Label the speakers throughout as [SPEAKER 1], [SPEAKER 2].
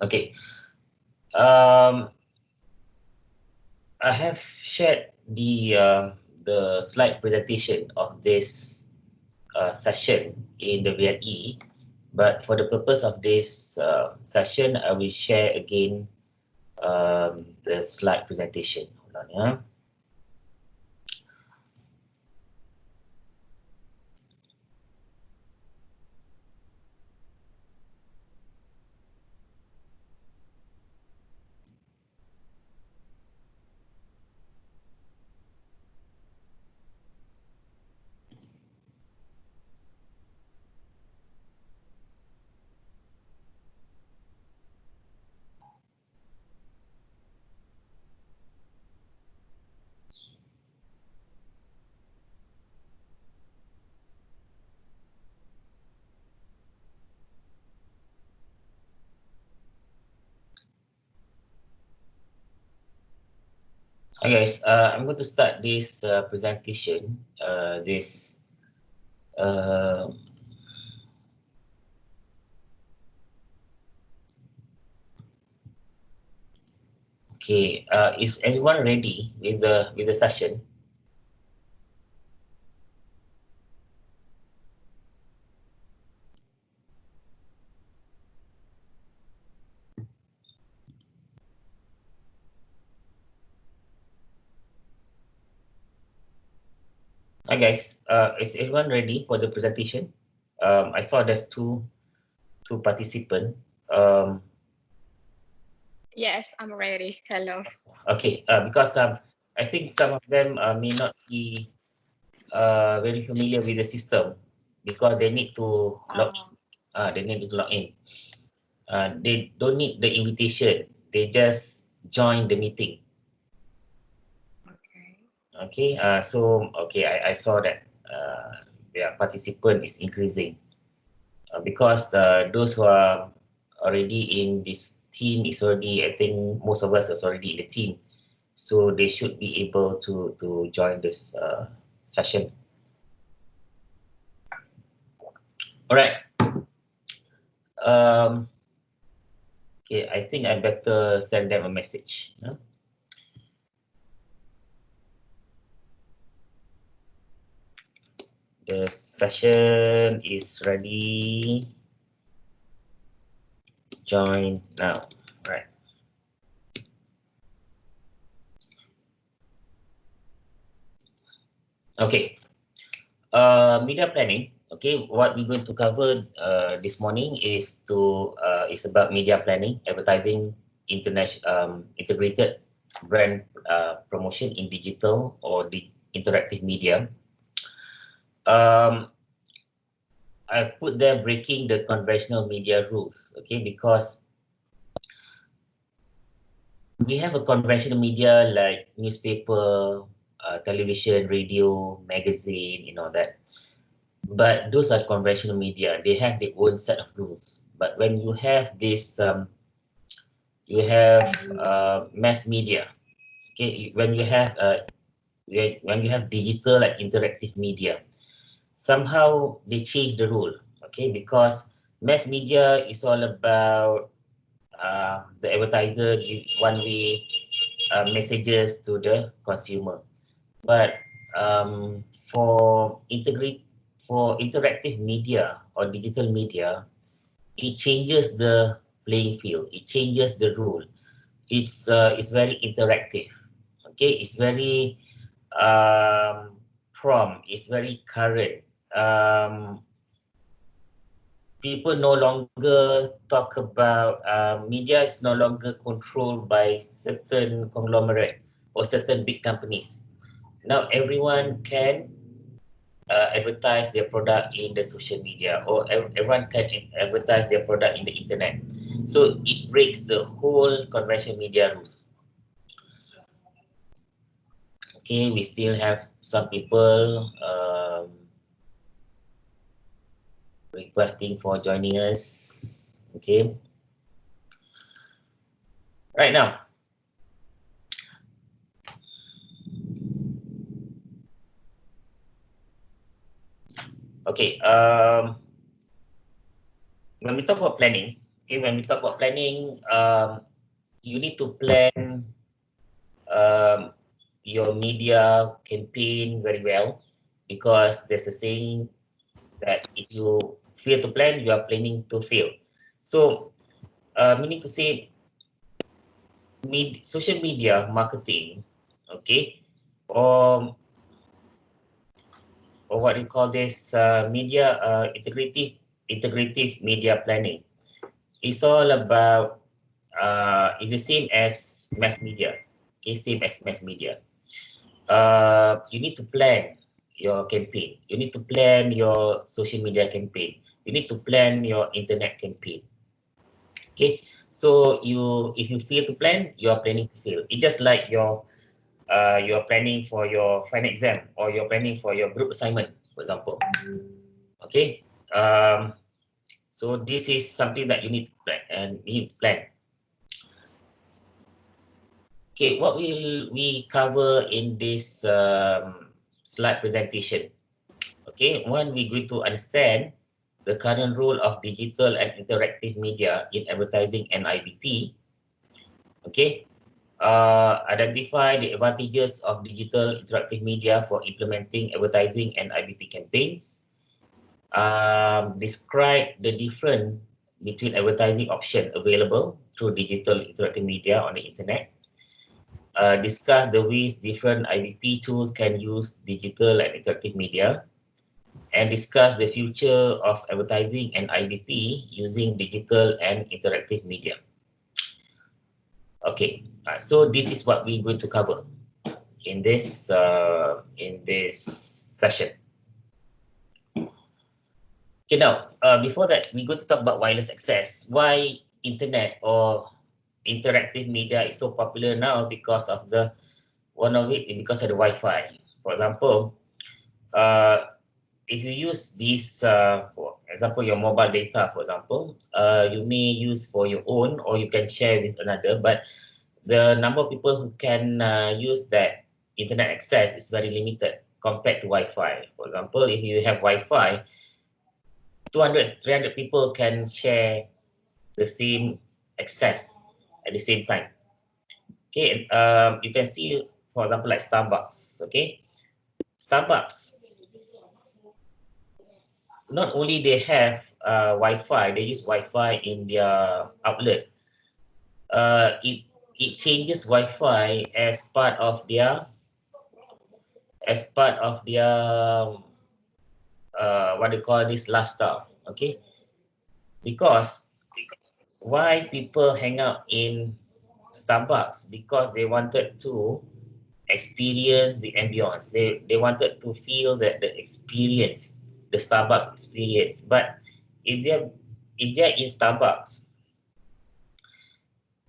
[SPEAKER 1] Okay. Um, I have shared the slide presentation of this session in the VLE, but for the purpose of this session, I will share again the slide presentation. Hold on, yeah. Hi guys, I'm going to start this presentation. Uh, okay, is everyone ready with the session? Hi guys, is everyone ready for the presentation? I saw there's two participants.
[SPEAKER 2] Yes, I'm ready. Hello.
[SPEAKER 1] Okay, because I think some of them may not be very familiar with the system because they need to log in. They need to log in. They don't need the invitation. They just join the meeting.
[SPEAKER 2] Okay.
[SPEAKER 1] Okay. So okay, I saw that their participant is increasing because those who are already in this team is already. I think most of us is already in the team, so they should be able to join this session. All right. Um, okay, I think I better send them a message. Yeah? The session is ready. Join now. Right. Okay. Media planning. Okay, what we're going to cover this morning is about media planning, advertising, integrated brand promotion in digital or the interactive media. I put there breaking the conventional media rules. Okay, because we have a conventional media like newspaper, television, radio, magazine, that. But those are conventional media. They have their own set of rules. But when you have this, you have mass media. Okay, when you have digital like interactive media, somehow they change the rule. Okay, because mass media is all about the advertiser give one-way messages to the consumer. But for interactive media or digital media, it changes the playing field. It changes the rule. It's very interactive. Okay, it's very prompt. It's very current. People no longer talk about media is no longer controlled by certain conglomerate or certain big companies. Now everyone can advertise their product in the social media, or everyone can advertise their product in the internet. So it breaks the whole conventional media rules. Okay, we still have some people requesting for joining us. Okay, right now. Okay, when we talk about planning, Okay, when we talk about planning, you need to plan your media campaign very well, because there's a saying that if you fail to plan, you are planning to fail. So, meaning to say, social media marketing, okay, or what you call this, media integrative media planning. It's all about it's the same as mass media. Okay, same as mass media. You need to plan your campaign. You need to plan your social media campaign. You need to plan your internet campaign. Okay, so if you fail to plan, you are planning to fail. It's just like you are planning for your final exam, or you're planning for your group assignment, for example. Okay, so this is something that you need to plan and need to plan. Okay, what will we cover in this slide presentation? Okay, one, we're going to understand the current role of digital and interactive media in advertising and IBP. Okay, identify the advantages of digital interactive media for implementing advertising and IBP campaigns. Describe the difference between advertising options available through digital interactive media on the internet. Discuss the ways different IBP tools can use digital and interactive media, and discuss the future of advertising and IBP using digital and interactive media. Okay, so this is what we're going to cover in this session. Okay, now before that, we're going to talk about wireless access. Why internet or interactive media is so popular now? Because of one of it is because of the Wi-Fi. For example, if you use this, for example, your mobile data, for example, you may use for your own, or you can share with another, but the number of people who can use that internet access is very limited compared to Wi-Fi. For example, if you have Wi-Fi, 200, 300 people can share the same access at the same time. Okay, you can see, for example, like Starbucks. Okay, Starbucks, not only they have Wi-Fi, they use Wi-Fi in their outlet. It changes Wi-Fi as part of their what they call this lifestyle. Okay, because why people hang out in Starbucks? Because they wanted to experience the ambience. They wanted to feel that the experience, the Starbucks experience. But if they're in Starbucks,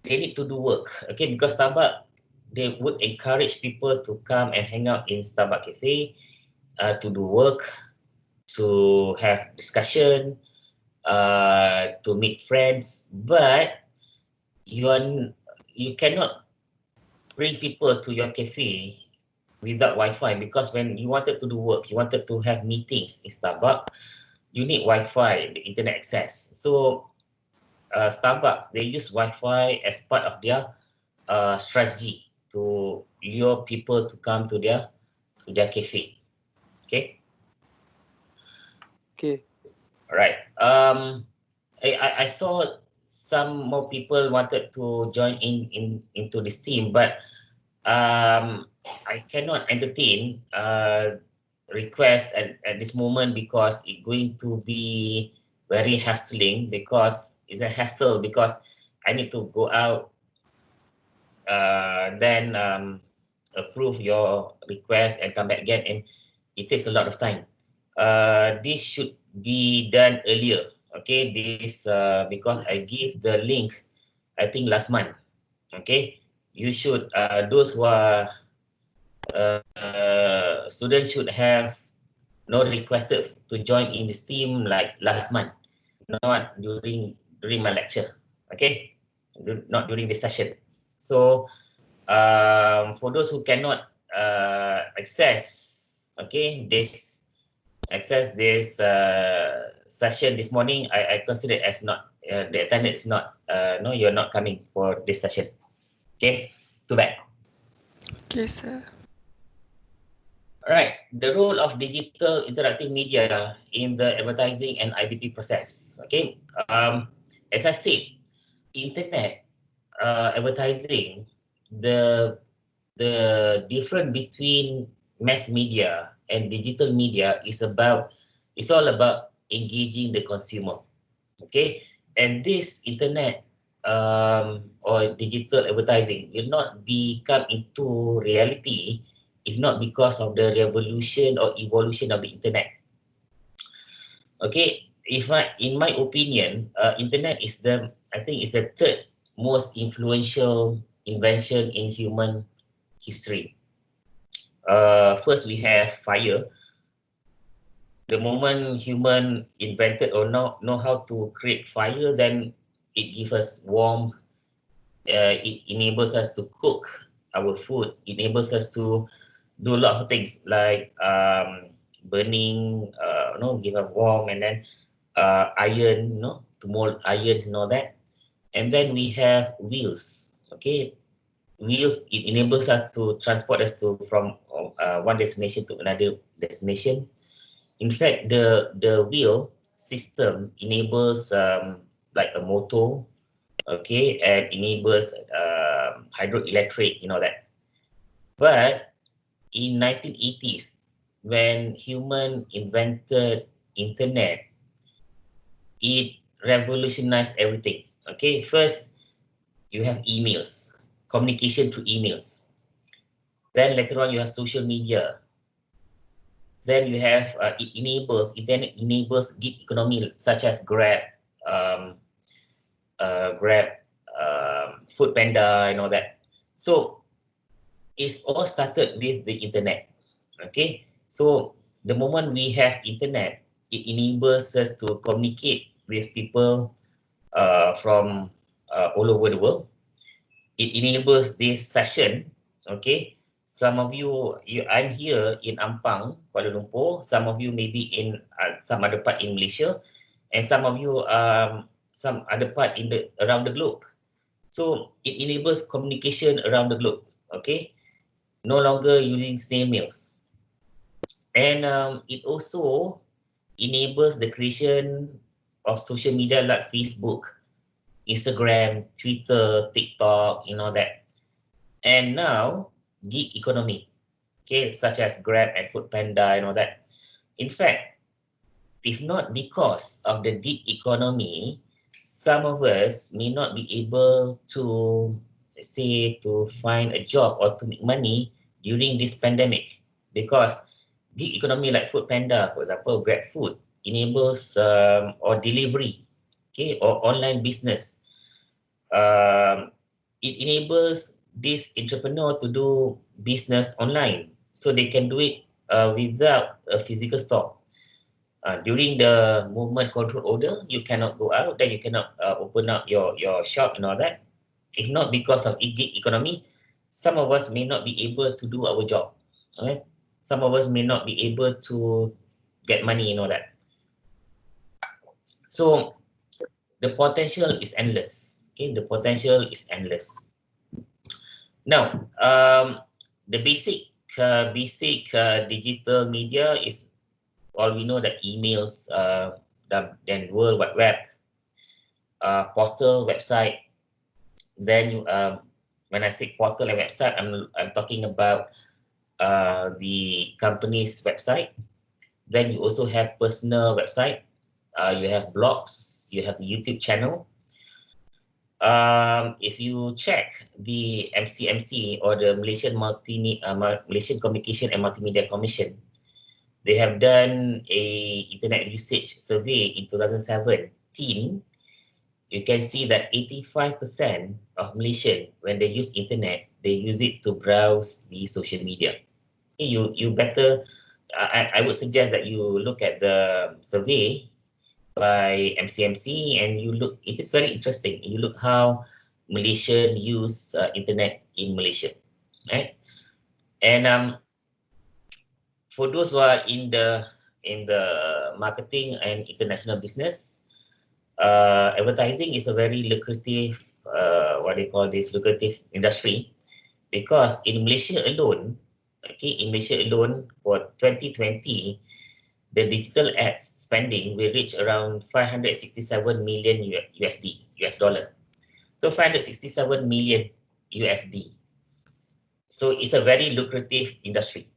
[SPEAKER 1] they need to do work. Okay, because Starbucks, they would encourage people to come and hang out in Starbucks cafe, to do work, to have discussion, to meet friends. But you cannot bring people to your cafe without Wi-Fi, because when you wanted to do work, you wanted to have meetings in Starbucks, you need Wi-Fi, the internet access. So Starbucks, they use Wi-Fi as part of their strategy to lure people to come to their cafe. Okay.
[SPEAKER 3] Okay.
[SPEAKER 1] All right. I saw some more people wanted to join into this team, but I cannot entertain requests at this moment, because it's going to be very hassling, because it's a hassle, because I need to go out, then approve your request and come back again, and it takes a lot of time. This should be done earlier. Okay, this because I give the link, I think last month. Okay, you should those who are students should have not requested to join in this team like last month, not during my lecture. Okay, not during this session. So for those who cannot access this session this morning, I consider it as not the attendant is not, no, you're not coming for this session. Okay, too bad.
[SPEAKER 3] Okay, sir.
[SPEAKER 1] Right, the role of digital interactive media in the advertising and IBP process. Okay, as I said, internet advertising, the difference between mass media and digital media is it's all about engaging the consumer. Okay, and this internet or digital advertising will not become into reality if not because of the revolution or evolution of the internet. Okay, in my opinion, internet is I think is the third most influential invention in human history. First we have fire. The moment human invented or know how to create fire, then it gives us warmth. It enables us to cook our food. It enables us to do a lot of things like burning, give us warmth, and then iron, to mold irons and all that. And then we have wheels. Okay, wheels, it enables us to transport us to from one destination to another destination. In fact, the wheel system enables like a motor, okay, and enables hydroelectric, that. But in 1980s, when human invented internet, it revolutionized everything. Okay, first you have emails, communication through emails. Then later on you have social media. Then you have internet enables gig economy such as um, Grab, Food Panda, and all that. So it's all started with the internet. Okay, so the moment we have internet, it enables us to communicate with people from all over the world. It enables this session. Okay, some of I'm here in Ampang, Kuala Lumpur. Some of you maybe in some other part in Malaysia, and some of you some other part in the around the globe. So it enables communication around the globe. Okay, no longer using snail mails, and it also enables the creation of social media like Facebook, Instagram, Twitter, TikTok, that. And now gig economy, okay, such as Grab and Food Panda and all that. In fact, if not because of the gig economy, some of us may not be able to, let's say, to find a job or to make money during this pandemic, because gig economy like Food Panda, for example, Grab Food enables or delivery, okay, or online business. It enables this entrepreneur to do business online, so they can do it without a physical store. During the movement control order, you cannot go out, then you cannot open up your shop and all that. If not because of gig economy, some of us may not be able to do our job. All right? Some of us may not be able to get money and all that. So the potential is endless. Okay, the potential is endless. Now, the basic digital media is, all we know, that emails, then World Wide Web, portal, website. Then when I say portal and website, I'm talking about the company's website. Then you also have personal website. You have blogs. You have the YouTube channel. If you check the MCMC, or the Malaysian Communication and Multimedia Commission, they have done a internet usage survey in 2017. You can see that 85% of Malaysian, when they use internet, they use it to browse the social media. You better, I would suggest that you look at the survey by MCMC, and you look, it is very interesting. You look how Malaysian use internet in Malaysia, right? And for those who are in the marketing and international business, advertising is a very lucrative, what do you call this, lucrative industry, because in Malaysia alone, okay, in Malaysia alone for 2020, the digital ads spending will reach around 567 million US dollar. So 567 million USD. So it's a very lucrative industry.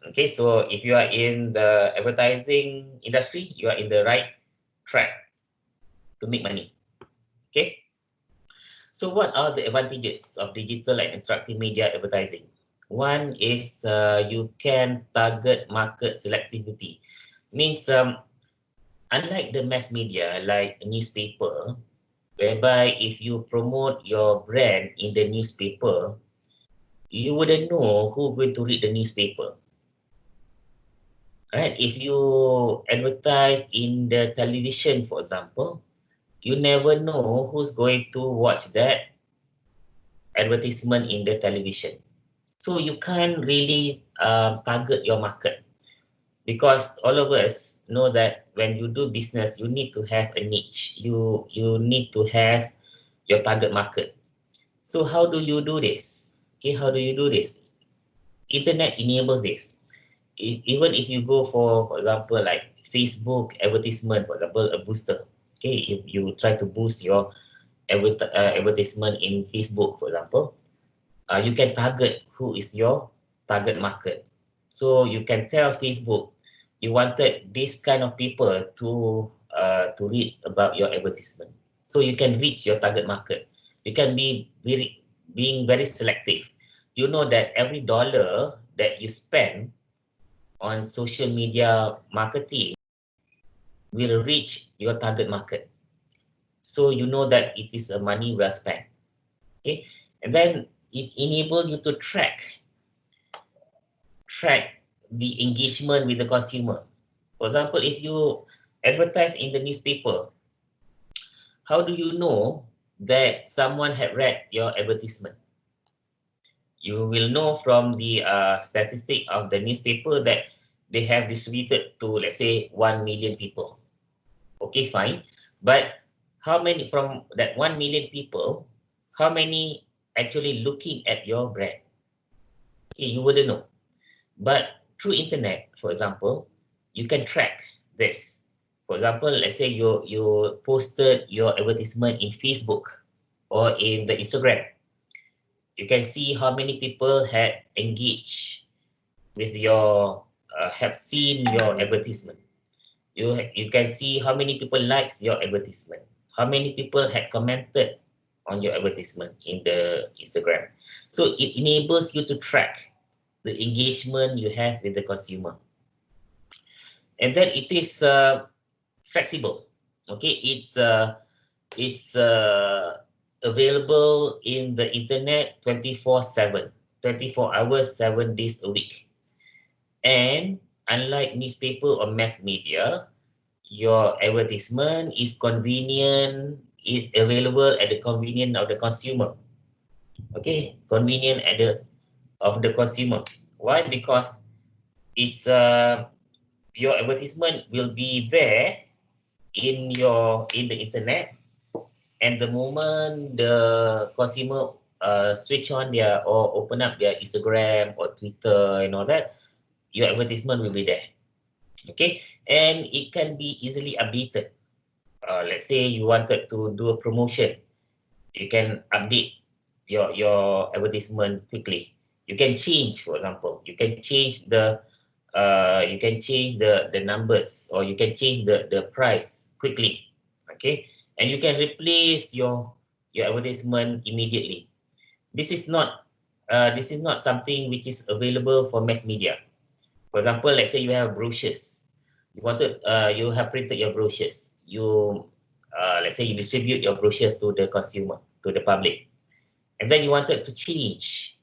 [SPEAKER 1] Okay, so if you are in the advertising industry, you are in the right track to make money. Okay. So what are the advantages of digital and interactive media advertising? One is you can target market selectivity. Means unlike the mass media like newspaper, whereby if you promote your brand in the newspaper, you wouldn't know who's going to read the newspaper. Right? If you advertise in the television, for example, you never know who's going to watch that advertisement in the television. So you can't really target your market, because all of us know that when you do business, you need to have a niche. You need to have your target market. So how do you do this? Okay, how do you do this? Internet enables this. Even if you go for example, like Facebook advertisement, for example, a booster. Okay, if you try to boost your advertisement in Facebook, for example, you can target who is your target market. So you can tell Facebook you wanted this kind of people to read about your advertisement. So you can reach your target market. You can be being very selective. You know that every dollar that you spend on social media marketing will reach your target market. So you know that it is a money well spent. Okay, and then it enables you to track the engagement with the consumer. For example, if you advertise in the newspaper, how do you know that someone had read your advertisement? You will know from the statistic of the newspaper that they have distributed to, let's say, 1 million people. Okay, fine. But how many from that 1 million people, how many actually looking at your brand? Okay, you wouldn't know. But through internet, for example, you can track this. For example, let's say you posted your advertisement in Facebook or in the Instagram. You can see how many people had engaged with your have seen your advertisement. You can see how many people likes your advertisement, how many people had commented on your advertisement in the Instagram. So it enables you to track the engagement you have with the consumer. And then it is flexible. Okay, it's available in the internet 24/7, 24 hours, 7 days a week. And unlike newspaper or mass media, your advertisement is convenient, is available at the convenience of the consumer. Okay, convenient at the of the consumer. Why? Because it's your advertisement will be there in the internet, and the moment the consumer switch on their or open up their Instagram or Twitter and all that, your advertisement will be there. Okay, and it can be easily updated. Let's say you wanted to do a promotion, you can update your advertisement quickly. You can change, for example, you can change the numbers, or you can change the price quickly. Okay, and you can replace your advertisement immediately. This is not something which is available for mass media. For example, let's say you have brochures. You have printed your brochures. Let's say you distribute your brochures to the consumer, to the public, and then you wanted to change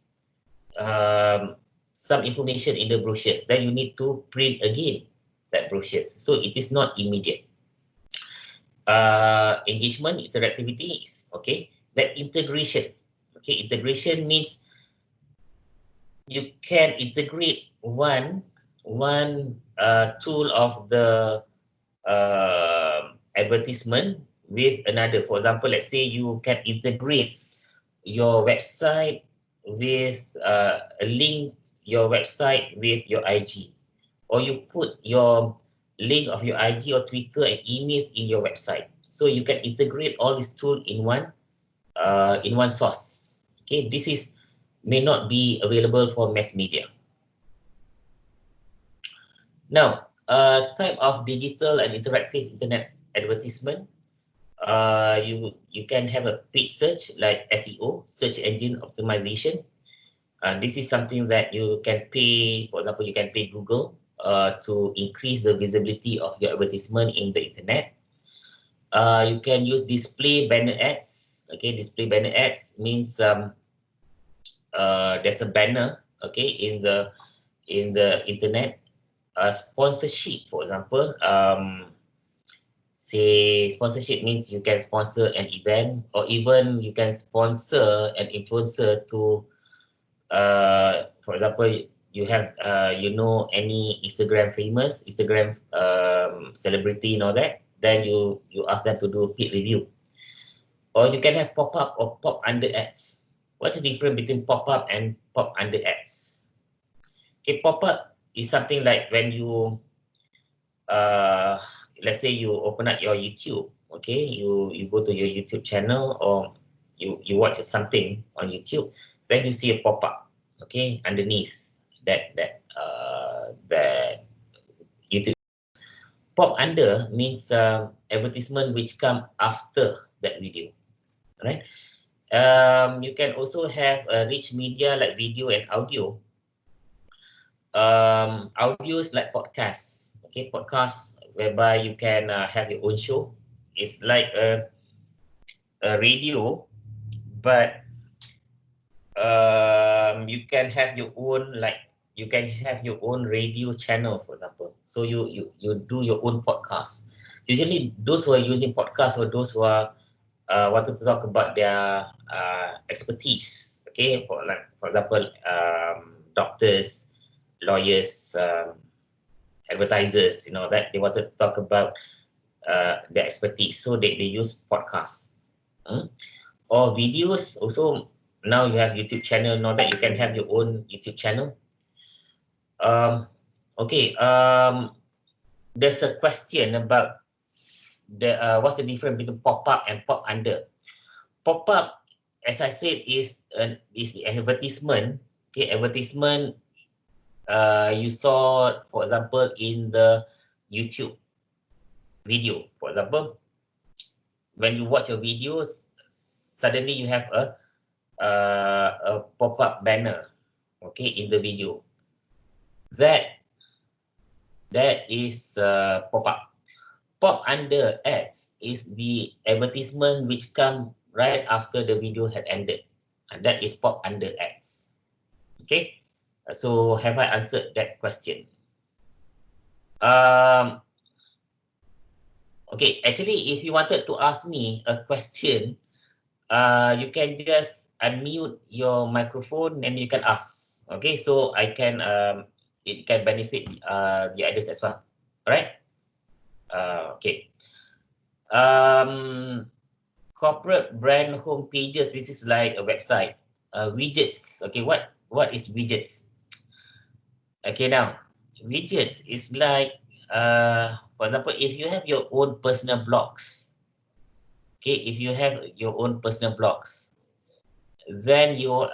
[SPEAKER 1] some information in the brochures. Then you need to print again that brochures. So it is not immediate. Engagement, interactivity is okay. That integration. Okay, integration means you can integrate one tool of the advertisement with another. For example, let's say you can integrate your website with a link your website with your IG, or you put your link of your IG or Twitter and emails in your website. So you can integrate all these tools in one source. Okay, this is may not be available for mass media. Now, type of digital and interactive internet advertisement. You can have a paid search like SEO, search engine optimization. This is something that you can pay. For example, you can pay Google to increase the visibility of your advertisement in the internet. You can use display banner ads. Okay, display banner ads means there's a banner, okay, in the internet. Sponsorship, for example, say sponsorship means you can sponsor an event, or even you can sponsor an influencer to for example, you have any Instagram famous, Instagram celebrity and all that, then you ask them to do a paid review. Or you can have pop-up or pop under ads. What's the difference between pop-up and pop under ads? Okay, pop-up is something like when you let's say you open up your YouTube, okay, you go to your YouTube channel, or you watch something on YouTube, then you see a pop-up, okay, underneath that YouTube. Pop under means advertisement which come after that video, right? You can also have rich media like video and audio. Audios like podcasts, okay, podcasts whereby you can have your own show. It's like a radio, but you can have your own, like you can have your own radio channel, for example. So you do your own podcast. Usually those who are using podcasts or those who are wanted to talk about their expertise, okay, for example, doctors, lawyers, advertisers, that they wanted to talk about their expertise, so they use podcasts. Or videos also. Now you have YouTube channel, now that you can have your own YouTube channel. Okay, there's a question about the what's the difference between pop-up and pop under. Pop-up, as I said, is the advertisement. Okay, advertisement you saw, for example, in the YouTube video. For example, when you watch your videos, suddenly you have a pop-up banner, okay, in the video. That is pop-up. Pop under ads is the advertisement which come right after the video had ended, and that is pop under ads. Okay, so have I answered that question? Okay, actually, if you wanted to ask me a question, you can just unmute your microphone and you can ask. Okay, so I can it can benefit the others as well. All right. Okay. Corporate brand home pages. This is like a website. Widgets. Okay, what is widgets? Okay, now widgets is like for example, if you have your own personal blogs. Okay, if you have your own personal blogs, then you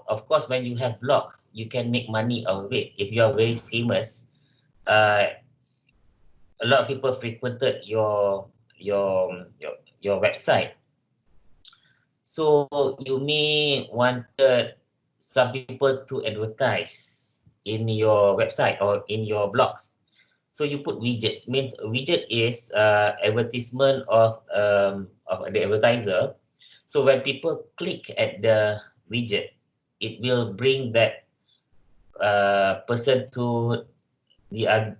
[SPEAKER 1] of course, when you have blogs, you can make money out of it. If you are very famous, a lot of people frequented your website, so you may wanted some people to advertise in your website or in your blogs. So you put widgets. Means widget is advertisement of the advertiser. So when people click at the widget, it will bring that person to the other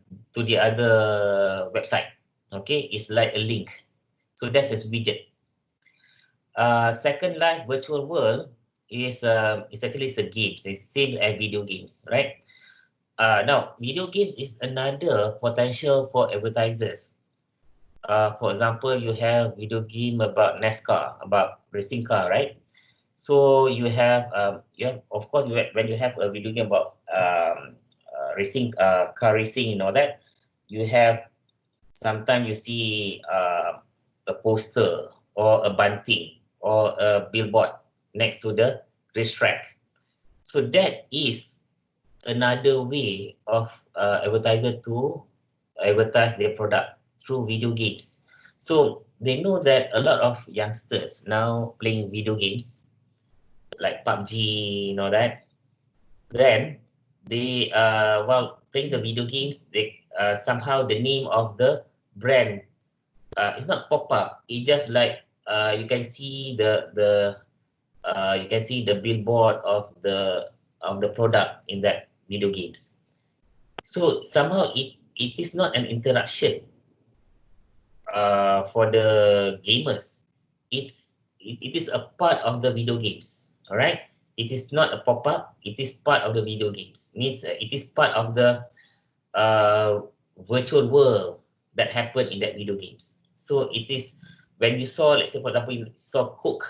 [SPEAKER 1] website. Okay, it's like a link. So that's a widget. Second Life virtual world is actually a game. It's same as video games, right? Now, video games is another potential for advertisers. For example, you have video game about NASCAR, about racing car, right? So of course, when you have a video game about racing, car racing, you know that you have sometimes you see a poster or a bunting or a billboard next to the racetrack. So that is another way of advertiser to advertise their product through video games. So they know that a lot of youngsters now playing video games like PUBG, you know that. Then they while playing the video games, they somehow the name of the brand it's not pop up. It just like you can see the billboard of the product in that video games. So somehow it is not an interaction for the gamers. It is a part of the video games. All right. It is not a pop up. It is part of the video games. Means it is part of the uh, virtual world that happened in that video games. So it is when you saw, let's say for example, you saw Coke,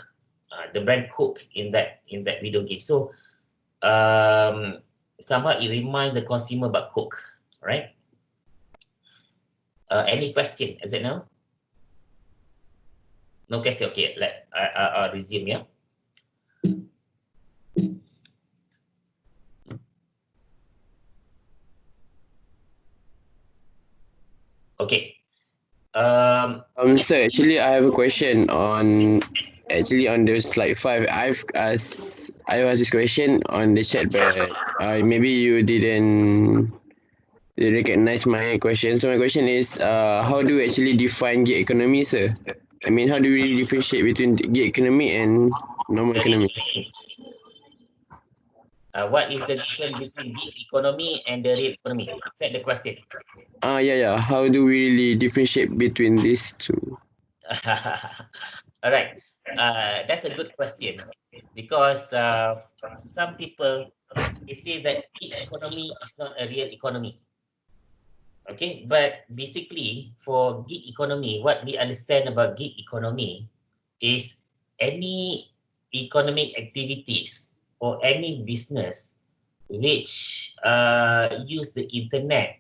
[SPEAKER 1] the brand Coke in that video game. So um, somehow it reminds the consumer about Coke, right? Any question as it now? No question. Okay, I'll resume. Yeah. Okay.
[SPEAKER 4] Sir, actually, I have a question on the slide 5. I've asked this question on the chat, but maybe you didn't recognize my question. So my question is, how do we actually define gig economy, sir? I mean, how do we differentiate between gig economy and normal economy?
[SPEAKER 1] What is the difference between gig economy and the real economy? Is that the question?
[SPEAKER 4] Yeah. How do we really differentiate between these two?
[SPEAKER 1] All right. That's a good question because some people they say that gig economy is not a real economy. Okay, but basically for gig economy, what we understand about gig economy is any economic activities or any business which use the internet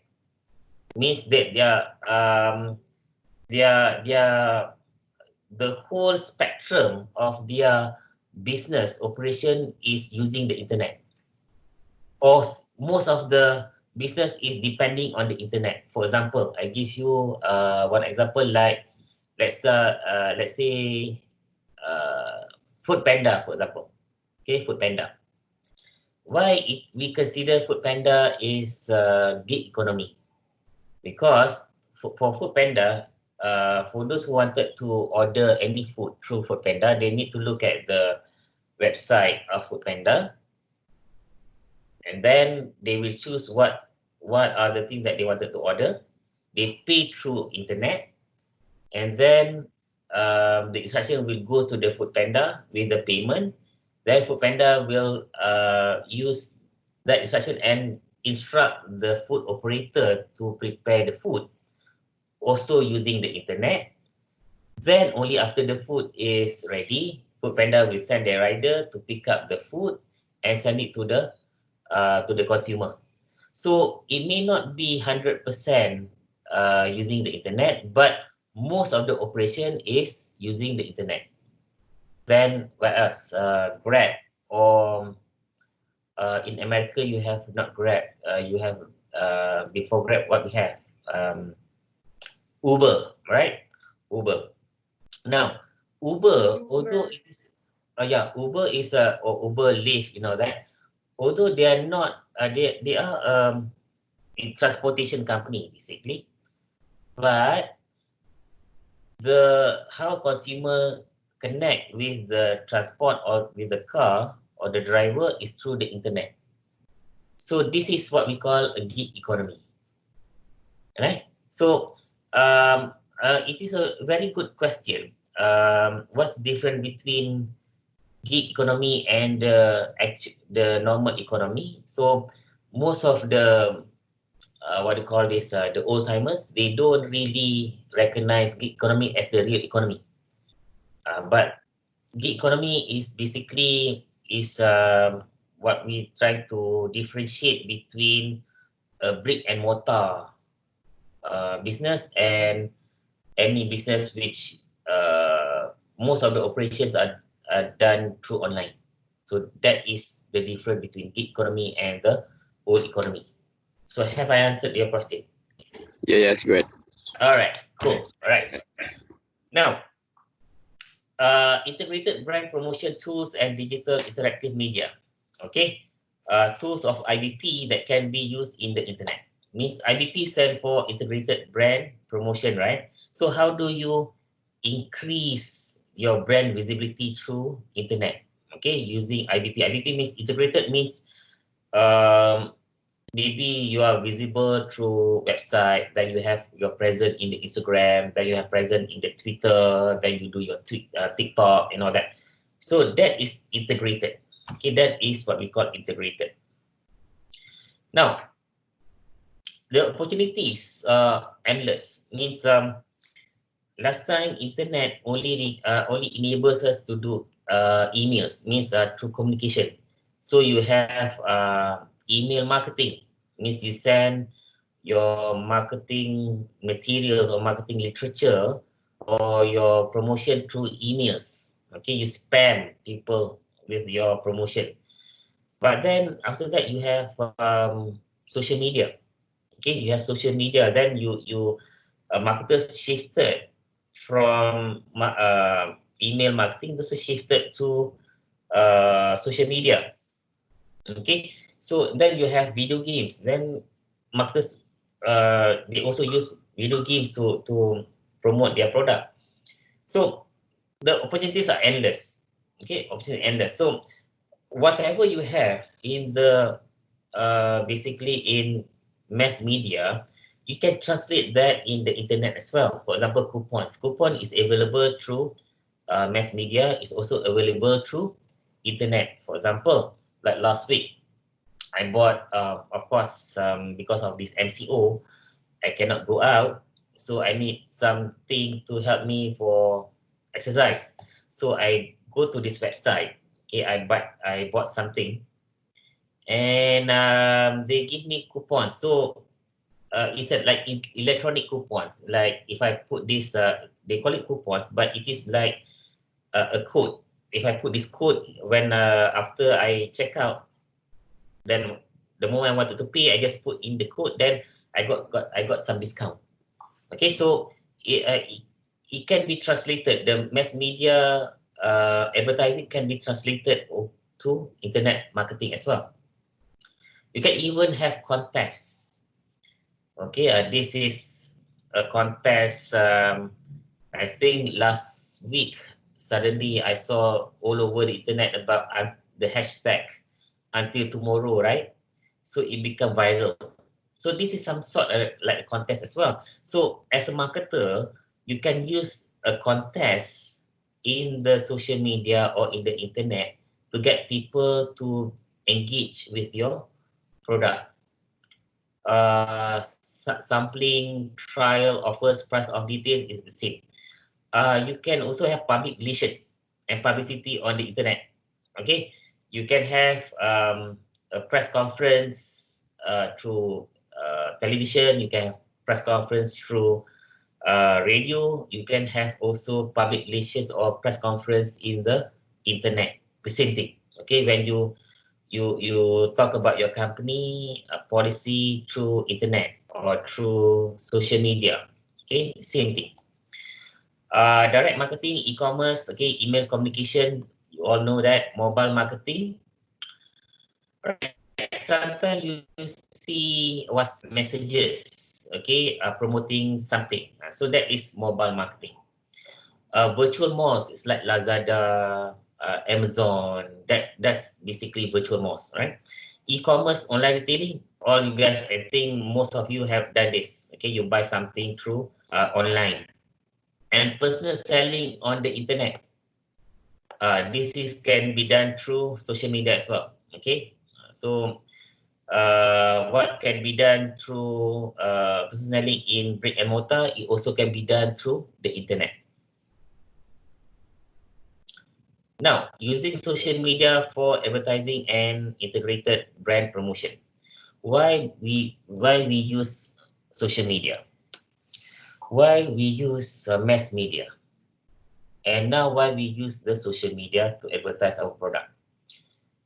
[SPEAKER 1] means that their the whole spectrum of their business operation is using the internet, or most of the business is depending on the internet. For example, I give you one example like let's say Food Panda, for example. Okay, Food Panda. Why we consider Food Panda is gig economy? Because for Food Panda, for those who wanted to order any food through Food Panda, they need to look at the website of Food Panda, and then they will choose what are the things that they wanted to order. They pay through internet, and then the instruction will go to the Food Panda with the payment. Then Food Panda will use that instruction and instruct the food operator to prepare the food, also using the internet. Then only after the food is ready, Food Panda will send their rider to pick up the food and send it to the consumer. So it may not be 100% using the internet, but most of the operation is using the internet. Then what else? Grab, or in America you have not Grab. You have before Grab what we have Uber, right? Uber. Now Uber, although it is Uber is or Uber Lyft, you know that. Although they are not, they are a transportation company basically, but how consumer connect with the transport or with the car or the driver is through the internet. So this is what we call a gig economy, right? So it is a very good question. What's different between gig economy and the normal economy? So most of the what do you call this, the old timers, they don't really recognize gig economy as the real economy. But gig economy is basically what we try to differentiate between a brick and mortar business and any business which most of the operations are done through online. So that is the difference between gig economy and the old economy. So have I answered your question?
[SPEAKER 4] Yeah, that's good.
[SPEAKER 1] All right, cool. All right. Now, integrated brand promotion tools and digital interactive media. Okay. Tools of IBP that can be used in the internet. Means IBP stand for integrated brand promotion, right? So how do you increase your brand visibility through internet? Okay, using IBP. IBP means integrated means um, maybe you are visible through website, then you have your present in the Instagram, then you have present in the Twitter, then you do your TikTok and all that. So that is integrated. Okay, that is what we call integrated. Now, the opportunities are endless. Means last time internet only enables us to do emails, means through communication. So you have email marketing, means you send your marketing material or marketing literature or your promotion through emails. Okay, you spam people with your promotion. But then after that, you have social media. Okay, you have social media. Then you marketers shifted from email marketing, also shifted to social media. Okay, so then you have video games. Then marketers they also use video games to promote their product. So the opportunities are endless. Okay, opportunities are endless. So whatever you have in the basically in mass media, you can translate that in the internet as well. For example, coupons. Coupon is available through mass media. Is also available through internet. For example, like last week, I bought, of course, because of this MCO, I cannot go out. So I need something to help me for exercise. So I go to this website. Okay, I bought something, and they give me coupons. So it's like electronic coupons. Like if I put this, they call it coupons, but it is like a code. If I put this code when after I check out, then the moment I wanted to pay, I just put in the code. Then I got some discount. Okay, so it can be translated. The mass media advertising can be translated to internet marketing as well. You can even have contests. Okay, this is a contest. I think last week, suddenly I saw all over the internet about the hashtag until tomorrow, right? So it become viral. So this is some sort of like a contest as well. So as a marketer, you can use a contest in the social media or in the internet to get people to engage with your product. Sampling, trial, offers, price of details is the same. You can also have public relation and publicity on the internet. Okay, you can have a press conference through television. You can have press conference through radio. You can have also public relations or press conference in the internet. The same thing. Okay, when you talk about your company policy through internet or through social media. Okay, same thing. Direct marketing, e-commerce, okay, email communication, you all know that, mobile marketing. Right. Sometimes you see what's messages, okay, promoting something. So that is mobile marketing. Virtual malls is like Lazada, Amazon. That's basically virtual malls, right? E-commerce, online retailing. All you guys, I think most of you have done this. Okay, you buy something through online. And personal selling on the internet. This is can be done through social media as well. Okay, so what can be done through personally in brick and mortar, it also can be done through the internet. Now, using social media for advertising and integrated brand promotion. Why we use social media? Why we use mass media? And now why we use the social media to advertise our product?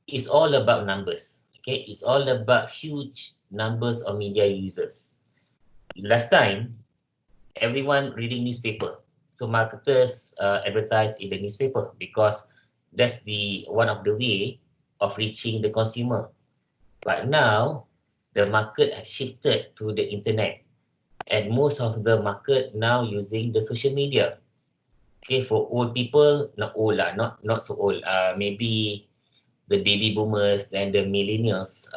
[SPEAKER 1] It's all about numbers. Okay, it's all about huge numbers of media users. Last time, everyone reading newspaper, so marketers advertise in the newspaper because that's the one of the way of reaching the consumer. But now, the market has shifted to the internet, and most of the market now using the social media. Okay, for old people, not old lah, not so old. Maybe the baby boomers and the millennials,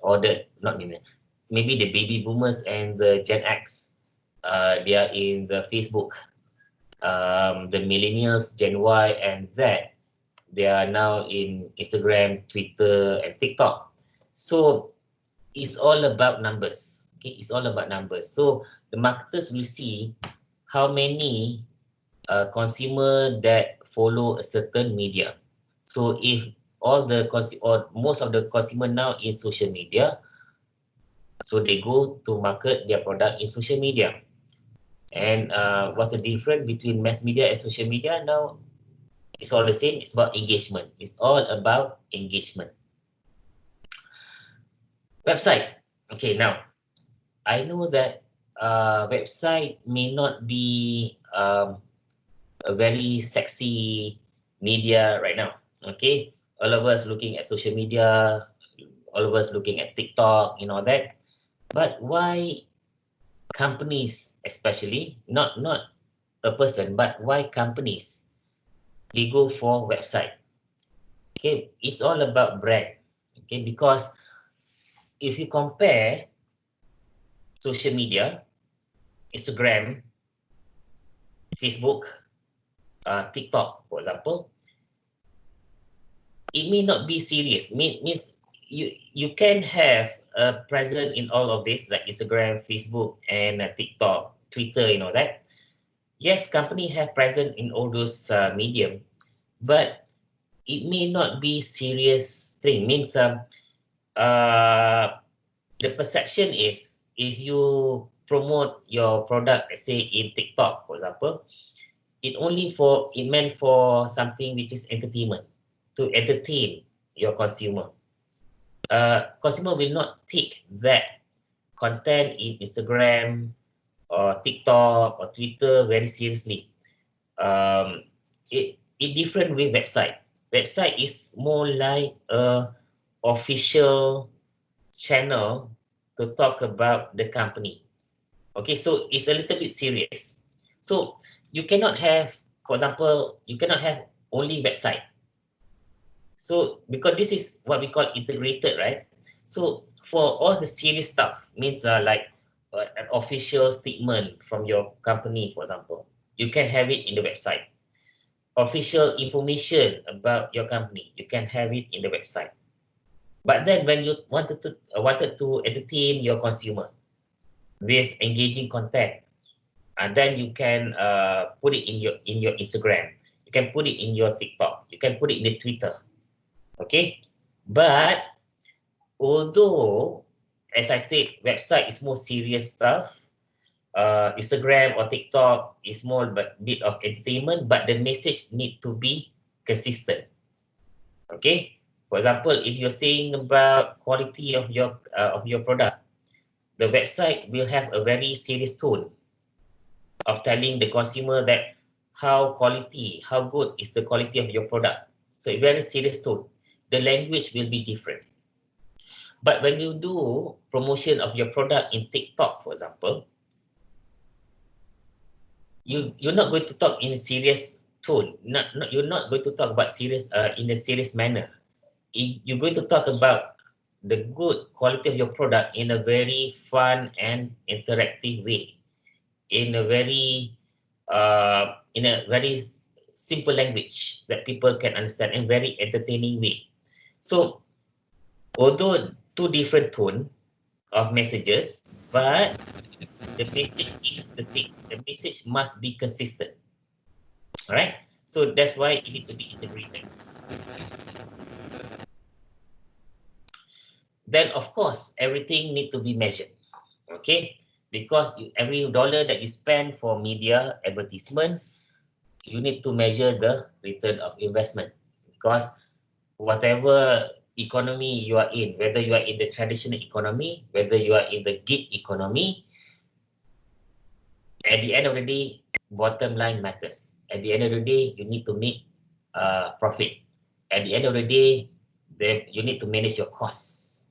[SPEAKER 1] or the not millennials, maybe the baby boomers and the Gen X. They are in the Facebook. The millennials, Gen Y and Z, they are now in Instagram, Twitter, and TikTok. So it's all about numbers. Okay, it's all about numbers. So the marketers will see how many consumer that follow a certain media. So if or most of the consumer now in social media, so they go to market their product in social media. And what's the difference between mass media and social media? Now it's all the same. It's about engagement. It's all about engagement. Website. Okay, now I know that website may not be a very sexy media right now. Okay, all of us looking at social media, all of us looking at TikTok, that. But why companies, especially not a person, but why companies they go for website? Okay, it's all about brand. Okay, because if you compare social media, Instagram, Facebook, TikTok, for example, it may not be serious. Means you can have a presence in all of this, like Instagram, Facebook, and TikTok, Twitter, that. Yes, company have presence in all those medium, but it may not be serious thing. Means the perception is if you promote your product, let's say in TikTok, for example, it meant for something which is entertainment, to entertain your consumer. Consumer will not take that content in Instagram or TikTok or Twitter very seriously. It different with website. Website is more like a official channel to talk about the company. Okay, so it's a little bit serious. So you cannot have, for example, you cannot have only website. So because this is what we call integrated, right? So for all the serious stuff, means like an official statement from your company, for example, you can have it in the website. Official information about your company, you can have it in the website. But then when you wanted to entertain your consumer with engaging content, and then you can put it in your Instagram, you can put it in your TikTok, you can put it in the Twitter. Okay, but although, as I said, website is more serious stuff, Instagram or TikTok is more but bit of entertainment, but the message need to be consistent. Okay, for example, if you're saying about quality of your product, the website will have a very serious tone of telling the consumer that how good is the quality of your product. So a very serious tone. The language will be different. But when you do promotion of your product in TikTok, for example, you're not going to talk in a serious tone. You're not going to talk about serious in a serious manner. You're going to talk about the good quality of your product in a very fun and interactive way, in a very simple language that people can understand, and very entertaining way. So although two different tone of messages, but the message is the same. The message must be consistent. All right. So that's why it need to be integrated. Then of course everything need to be measured. Okay, because every dollar that you spend for media advertisement, you need to measure the return of investment, because whatever economy you are in, whether you are in the traditional economy, whether you are in the gig economy, at the end of the day, bottom line matters. At the end of the day, you need to make profit. At the end of the day, you need to manage your costs.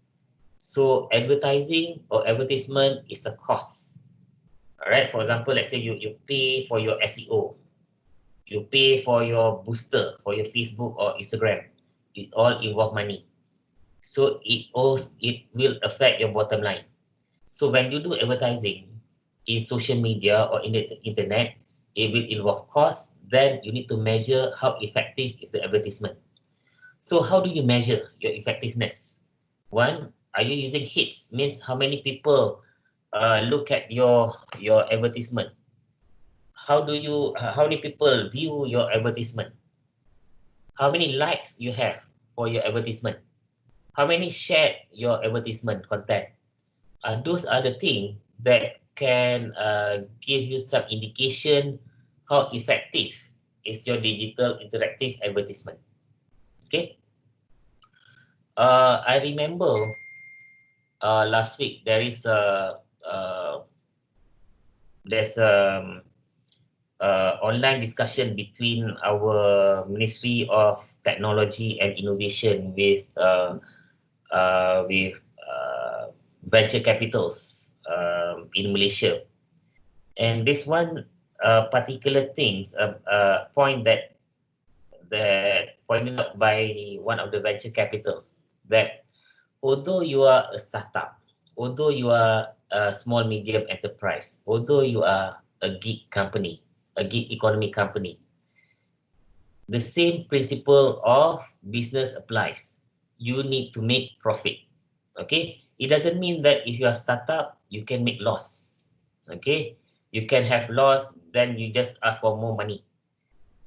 [SPEAKER 1] So advertising or advertisement is a cost. All right. For example, let's say you pay for your SEO, you pay for your booster for your Facebook or Instagram. It all involve money. So it will affect your bottom line. So when you do advertising in social media or in the internet, it will involve costs. Then you need to measure how effective is the advertisement. So how do you measure your effectiveness? One, are you using hits? Means how many people look at your advertisement? How many people view your advertisement? How many likes you have for your advertisement? How many share your advertisement content? Those are the things that can give you some indication how effective is your digital interactive advertisement. Okay. I remember last week there's online discussion between our Ministry of Technology and Innovation with venture capitals in Malaysia. And this one particular things, point that pointed out by one of the venture capitals, that although you are a startup, although you are a small medium enterprise, although you are a gig company, a gig economy company, the same principle of business applies. You need to make profit. Okay, it doesn't mean that if you are startup you can make loss. Okay, you can have loss, then you just ask for more money.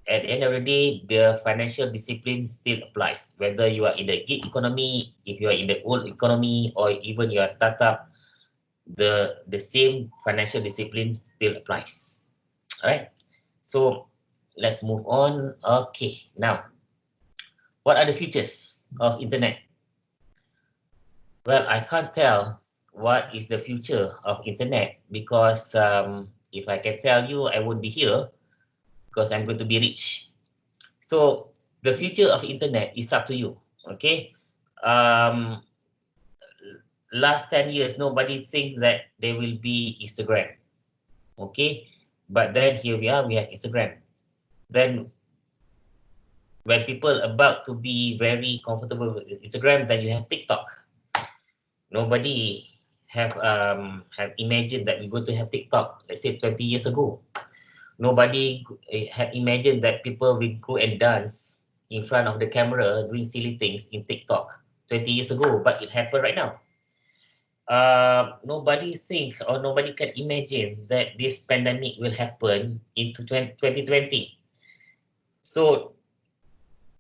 [SPEAKER 1] At the end of the day, the financial discipline still applies, whether you are in the gig economy, if you are in the old economy, or even you are a startup, the same financial discipline still applies. All right, so let's move on. Okay, now what are the futures of internet? Well, I can't tell what is the future of internet, because if I can tell you, I won't be here, because I'm going to be rich. So the future of internet is up to you. Okay. Last 10 years, nobody thinks that there will be Instagram. Okay. But then here we are, we have Instagram. Then when people about to be very comfortable with Instagram, then you have TikTok. Nobody have imagined that we're going to have TikTok, let's say 20 years ago. Nobody had imagined that people will go and dance in front of the camera doing silly things in TikTok 20 years ago, but it happened right now. Nobody think or nobody can imagine that this pandemic will happen into 2020. So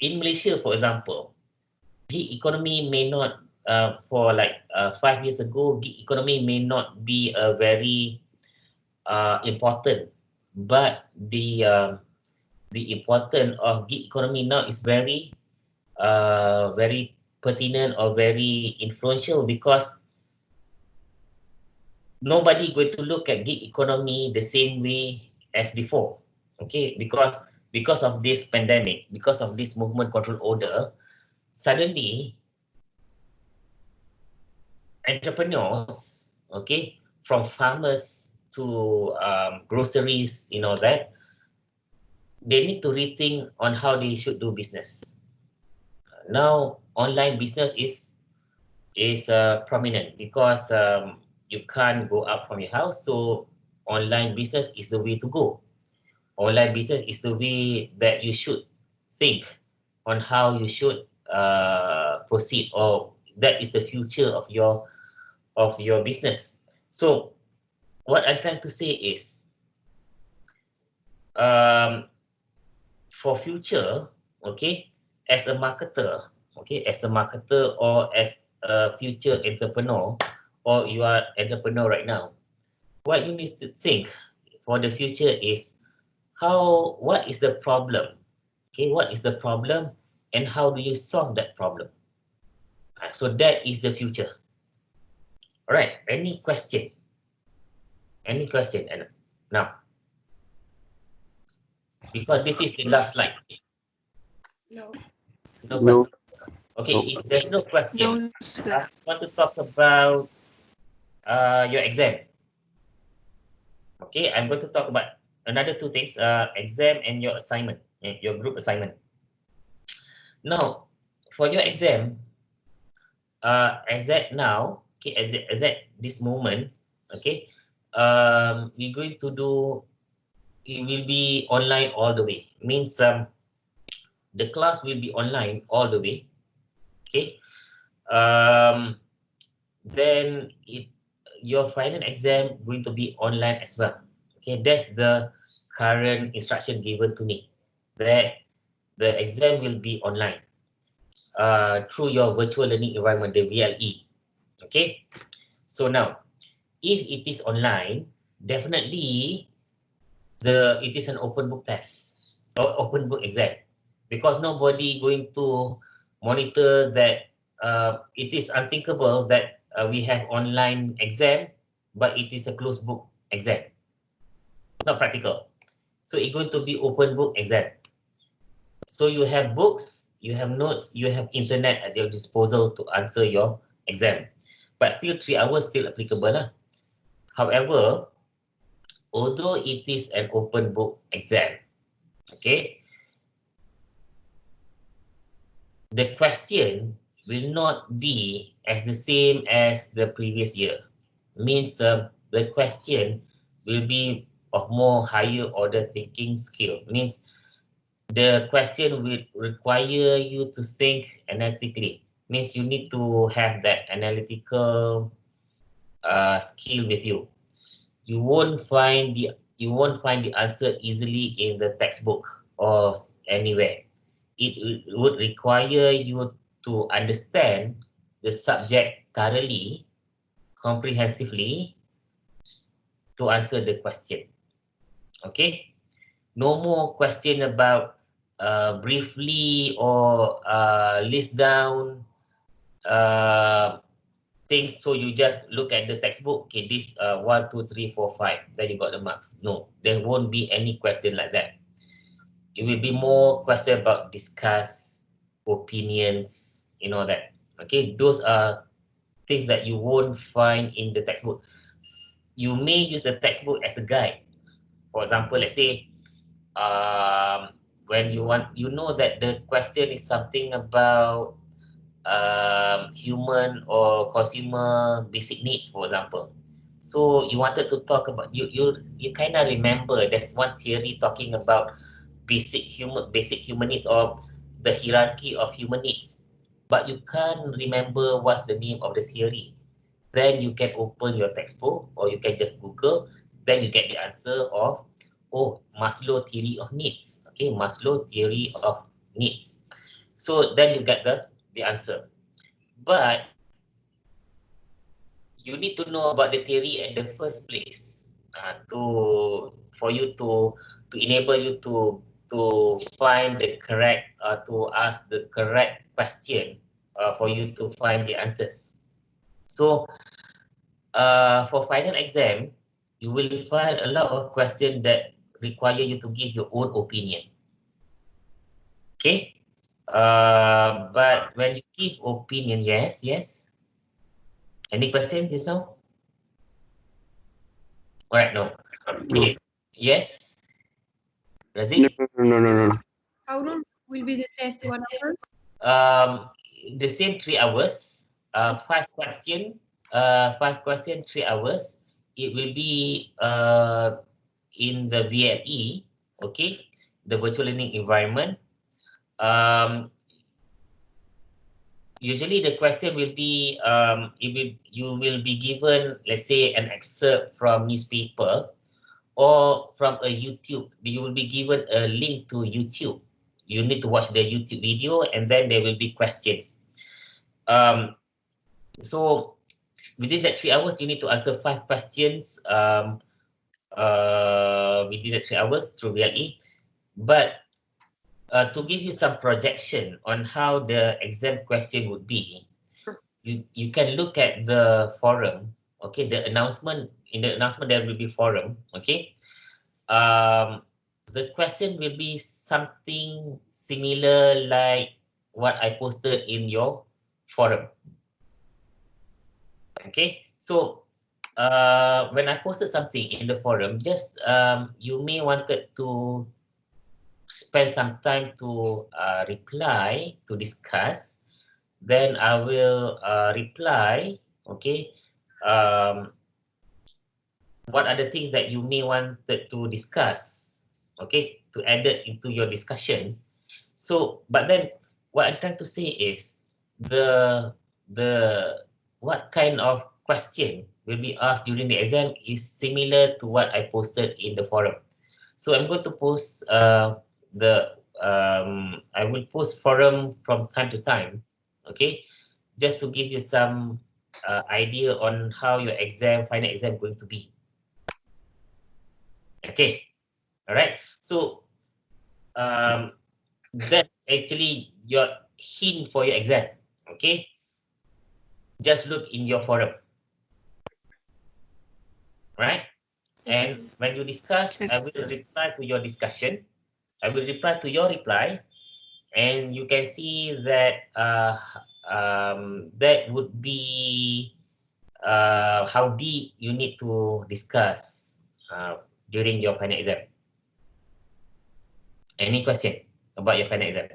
[SPEAKER 1] in Malaysia, for example, gig economy may not, for like 5 years ago, gig economy may not be a very important, but the importance of gig economy now is very very pertinent or very influential, because nobody going to look at gig economy the same way as before. Okay, because of this pandemic, because of this movement control order, suddenly entrepreneurs, okay, from farmers to groceries, you know, that they need to rethink on how they should do business. Now, online business is prominent, because you can't go out from your house, so online business is the way to go. Online business is the way that you should think on how you should proceed, or That is the future of your business. So what I'm trying to say is, for future, okay, as a marketer, or as a future entrepreneur, or you are entrepreneur right now, what you need to think for the future is what is the problem? Okay, what is the problem and how do you solve that problem? So that is the future. All right, any question? Any question, Anna? Now, because this is the last slide.
[SPEAKER 2] No.
[SPEAKER 1] No
[SPEAKER 4] No.
[SPEAKER 1] question. Okay,
[SPEAKER 4] No.
[SPEAKER 1] if there's no question,
[SPEAKER 3] No, sir.
[SPEAKER 1] I want to talk about your exam. Okay, I'm going to talk about another two things, exam and your assignment, your group assignment. Now, for your exam, as at now, okay, as at this moment, okay, we're going to do, it will be online all the way. Means the class will be online all the way, okay. Then your final exam going to be online as well. Okay, that's the current instruction given to me, that the exam will be online through your virtual learning environment, the VLE. Okay, so now if it is online, definitely it is an open book test or open book exam, because nobody going to monitor that. It is unthinkable that we have online exam, but it is a closed book exam. Not practical. So it's going to be open book exam. So you have books, you have notes, you have internet at your disposal to answer your exam. But still 3 hours still applicable lah. However, although it is an open book exam, okay, the question will not be as the same as the previous year. Means the question will be of more higher order thinking skill. Means the question will require you to think analytically. Means you need to have that analytical skill with you. You won't find the answer easily in the textbook or anywhere. It would require you to understand the subject thoroughly, comprehensively, to answer the question. Okay, no more question about briefly or list down things, so you just look at the textbook. Okay, this 1, 2, 3, 4, 5, then you got the marks. No, there won't be any question like that. It will be more question about discuss opinions, that. Okay, those are things that you won't find in the textbook. You may use the textbook as a guide. For example, let's say when you know that the question is something about human or consumer basic needs, for example. So you wanted to talk about, you kind of remember there's one theory talking about basic human needs, or the hierarchy of human needs, but you can't remember what's the name of the theory. Then you can open your textbook or you can just Google, then you get the answer of, oh, Maslow theory of needs. Okay, Maslow theory of needs. So then you get the answer. But you need to know about the theory in the first place, for you to enable you to find the correct, to ask the correct question, for you to find the answers. So for final exam, you will find a lot of questions that require you to give your own opinion. Okay, but when you give opinion, yes. Any question just now? All right, no. Okay. Yes,
[SPEAKER 4] No,
[SPEAKER 1] Razik?
[SPEAKER 4] no.
[SPEAKER 2] How long will be the test? 1 hour?
[SPEAKER 1] The same 3 hours, 5 question, 3 hours. It will be in the VLE, okay, the virtual learning environment. Um, usually the question will be you will be given, let's say, an excerpt from newspaper or from a YouTube. You will be given a link to YouTube. You need to watch the YouTube video, and then there will be questions. So within that 3 hours, you need to answer 5 questions within the 3 hours through VLE. But to give you some projection on how the exam question would be, you can look at the forum. Okay, the announcement. In the announcement, there will be forum. Okay, the question will be something similar like what I posted in your forum. Okay, so when I posted something in the forum, just you may wanted to spend some time to reply, to discuss. Then I will reply. Okay, what are the things that you may wanted to discuss? Okay, to add it into your discussion. So, but then what I'm trying to say is the what kind of question will be asked during the exam is similar to what I posted in the forum. So I'm going to post I will post forum from time to time. Okay, just to give you some idea on how your final exam going to be. Okay, all right. So that actually your hint for your exam. Okay, just look in your forum, right? And when you discuss, I
[SPEAKER 3] Yes.
[SPEAKER 1] will reply to your discussion. I will reply to your reply, and you can see that that would be how deep you need to discuss during your final exam. Any question about your final exam?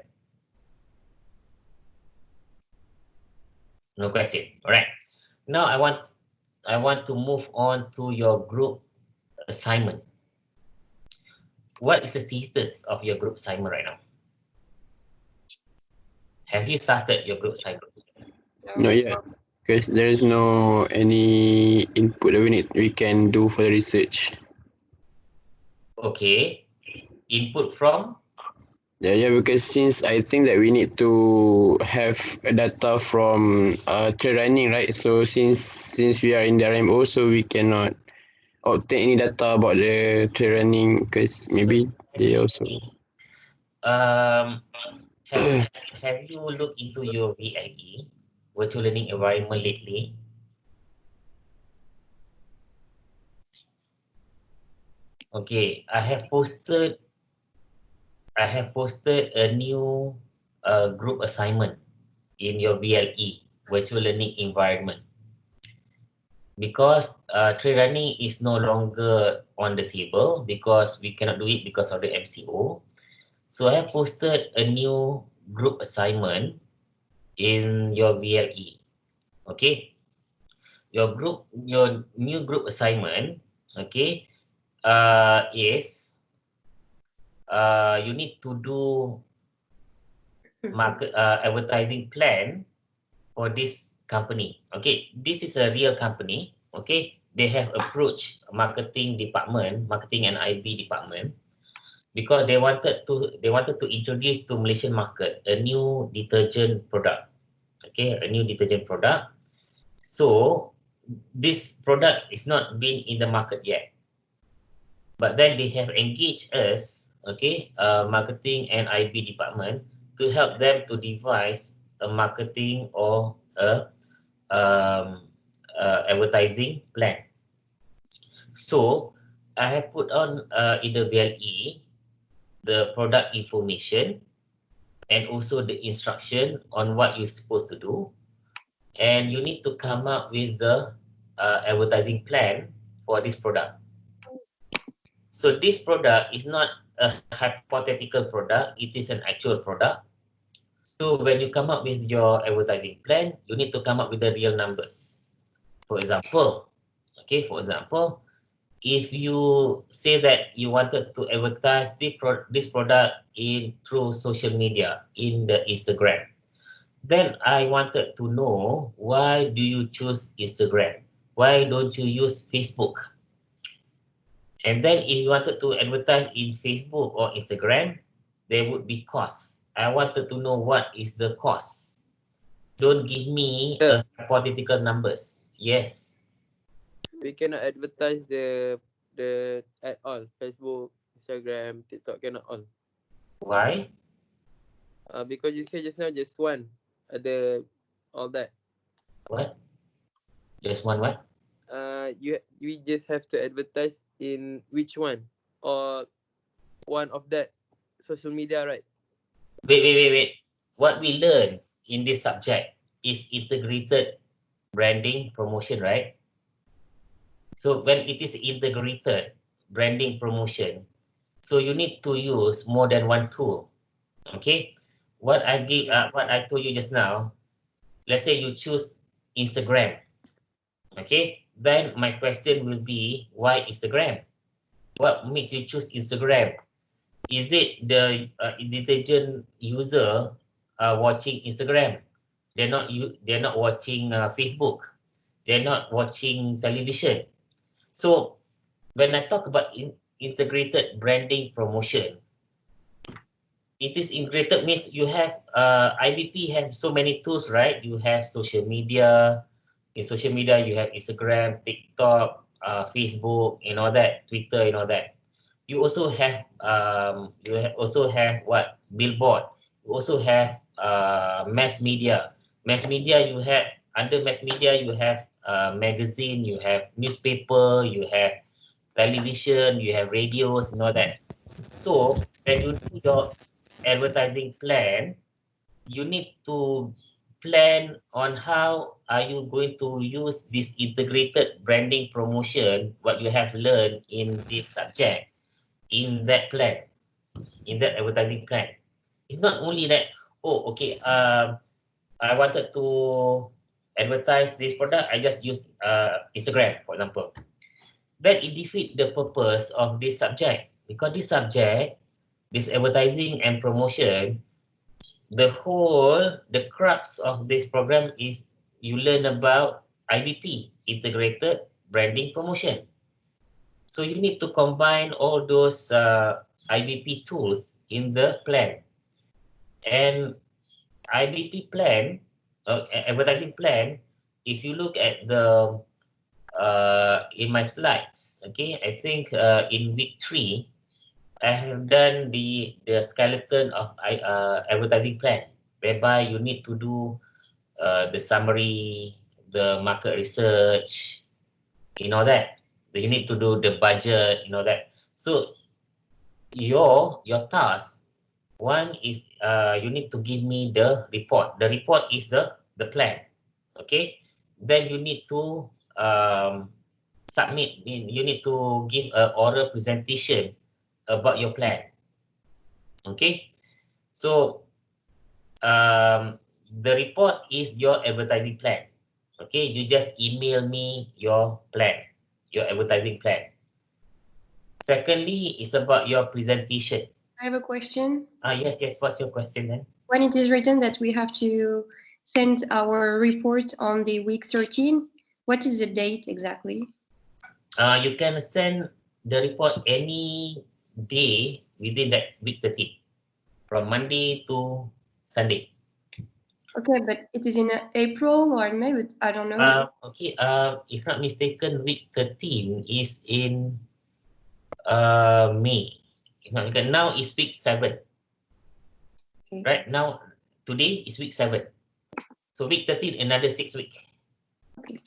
[SPEAKER 1] No question. All right. Now I want to move on to your group assignment. What is the status of your group assignment right now? Have you started your group assignment?
[SPEAKER 4] Not yet, because there is no any input that we can do for the research.
[SPEAKER 1] Okay. Input from?
[SPEAKER 4] Yeah, because since I think that we need to have data from trail running, right? So since we are in the RMO, so we cannot obtain any data about the trail running because maybe they also.
[SPEAKER 1] Um, have you looked into your VLE, virtual learning environment, lately? Okay, I have posted a new group assignment in your VLE, virtual learning environment. Because trail running is no longer on the table because we cannot do it because of the MCO. So I have posted a new group assignment in your VLE. Okay, your new group assignment, okay, is you need to do market advertising plan for this company. Okay, this is a real company. Okay, they have approached marketing and IB department because they wanted to introduce to Malaysian market a new detergent product. Okay, a new detergent product. So this product is not been in the market yet, but then they have engaged us, okay, marketing and IB department to help them to devise a marketing or a advertising plan. So I have put on in the VLE the product information and also the instruction on what you're supposed to do, and you need to come up with the advertising plan for this product. So this product is not a hypothetical product, it is an actual product. So when you come up with your advertising plan, you need to come up with the real numbers. For example, if you say that you wanted to advertise this product through social media in the Instagram, Then I wanted to know, why do you choose Instagram? Why don't you use Facebook? And then if you wanted to advertise in Facebook or Instagram, there would be costs. I wanted to know what is the cost. Don't give me
[SPEAKER 5] Yeah.
[SPEAKER 1] a hypothetical numbers. Yes.
[SPEAKER 5] We cannot advertise the at all. Facebook, Instagram, TikTok cannot all.
[SPEAKER 1] Why?
[SPEAKER 5] Because you say just now just one. The all that.
[SPEAKER 1] What? Just one what?
[SPEAKER 5] We just have to advertise in which one or one of that social media, right?
[SPEAKER 1] Wait. What we learn in this subject is integrated branding promotion, right? So when it is integrated branding promotion, so you need to use more than one tool. Okay. What I told you just now, let's say you choose Instagram. Okay. Then my question will be, why Instagram? What makes you choose Instagram? Is it the intelligent user watching Instagram? They're not watching Facebook. They're not watching television. So when I talk about integrated branding promotion, it is integrated means you have IBP have so many tools, right? You have social media. In social media, you have Instagram, TikTok, Facebook, and all that, Twitter, and all that. You also have also have what, billboard. You also have mass media. Mass media, you have under mass media, you have magazine, you have newspaper, you have television, you have radios, and all that. So when you do your advertising plan, you need to plan on how are you going to use this integrated branding promotion, what you have learned in this subject, in that plan, in that advertising plan. It's not only that, oh, okay, I wanted to advertise this product, I just use Instagram, for example. Then it defeats the purpose of this subject, because this subject, this advertising and promotion, the crux of this program is you learn about IBP, integrated branding promotion. So you need to combine all those IBP tools in the plan. And IBP plan, advertising plan, if you look at the in my slides, okay, I think in week 3, I have done the skeleton of advertising plan, whereby you need to do the summary, the market research, you know that. You need to do the budget, you know that. So your task, one is you need to give me the report. The report is the plan, okay. Then you need to submit. You need to give a oral presentation about your plan. Okay, so the report is your advertising plan. Okay, you just email me your plan, your advertising plan. Secondly, it's about your presentation.
[SPEAKER 2] I have a question.
[SPEAKER 1] Yes. What's your question then?
[SPEAKER 2] When it is written that we have to send our report on the week 13, what is the date exactly?
[SPEAKER 1] You can send the report any day within that week 13, from Monday to Sunday.
[SPEAKER 2] Okay, but it is in April or May, but I don't know.
[SPEAKER 1] Okay. If not mistaken, week 13 is in May. If not mistaken, now is week 7.
[SPEAKER 2] Okay.
[SPEAKER 1] Right now, today is week 7. So week 13, another 6 weeks.
[SPEAKER 2] Okay.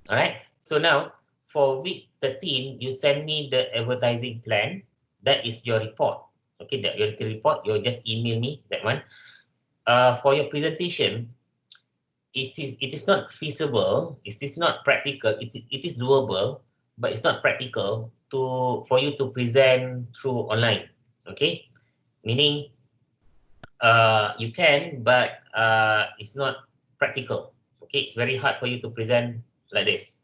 [SPEAKER 1] All right. So now for week 13, you send me the advertising plan. That is your report. Okay, that your report, you just email me that one. For your presentation, it is not feasible. It is not practical. It is doable, but it's not practical for you to present through online. Okay, meaning you can, but it's not practical. Okay, it's very hard for you to present like this.